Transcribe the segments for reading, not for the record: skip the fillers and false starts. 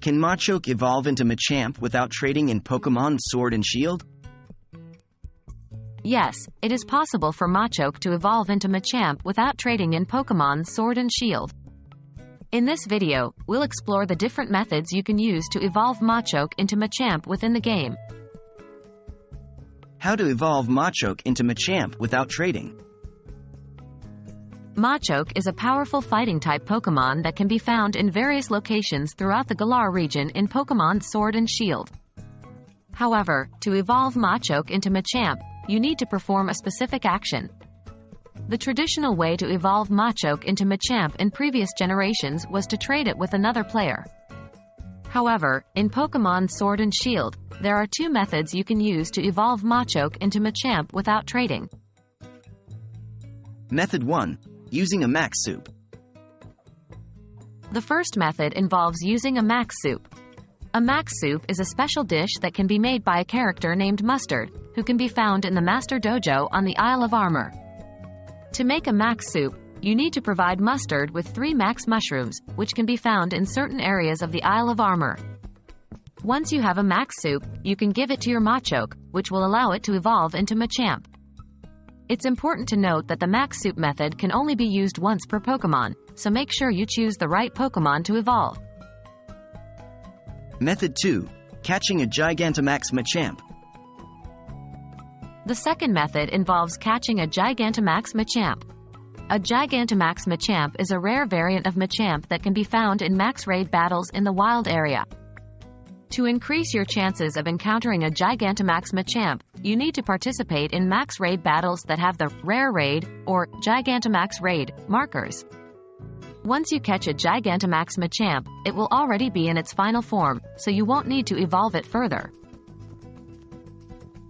Can Machoke evolve into Machamp without trading in Pokémon Sword and Shield? Yes, it is possible for Machoke to evolve into Machamp without trading in Pokémon Sword and Shield. In this video, we'll explore the different methods you can use to evolve Machoke into Machamp within the game. How to evolve Machoke into Machamp without trading. Machoke is a powerful fighting-type Pokémon that can be found in various locations throughout the Galar region in Pokémon Sword and Shield. However, to evolve Machoke into Machamp, you need to perform a specific action. The traditional way to evolve Machoke into Machamp in previous generations was to trade it with another player. However, in Pokémon Sword and Shield, there are two methods you can use to evolve Machoke into Machamp without trading. Method 1. Using a Max Soup. The first method involves using a Max Soup. A Max Soup is a special dish that can be made by a character named Mustard, who can be found in the Master Dojo on the Isle of Armor. To make a Max Soup, you need to provide Mustard with 3 Max Mushrooms, which can be found in certain areas of the Isle of Armor. Once you have a Max Soup, you can give it to your Machoke, which will allow it to evolve into Machamp. It's important to note that the Max Soup method can only be used once per Pokémon, so make sure you choose the right Pokémon to evolve. Method 2. Catching a Gigantamax Machamp. The second method involves catching a Gigantamax Machamp. A Gigantamax Machamp is a rare variant of Machamp that can be found in max raid battles in the wild area. To increase your chances of encountering a Gigantamax Machamp, you need to participate in max raid battles that have the Rare Raid or Gigantamax Raid markers. Once you catch a Gigantamax Machamp, it will already be in its final form, so you won't need to evolve it further.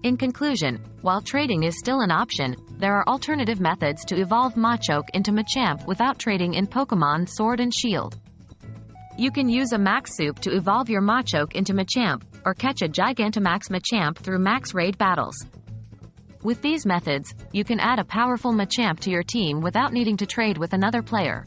In conclusion, while trading is still an option, there are alternative methods to evolve Machoke into Machamp without trading in Pokémon Sword and Shield. You can use a Max Soup to evolve your Machoke into Machamp, or catch a Gigantamax Machamp through max raid battles. With these methods, you can add a powerful Machamp to your team without needing to trade with another player.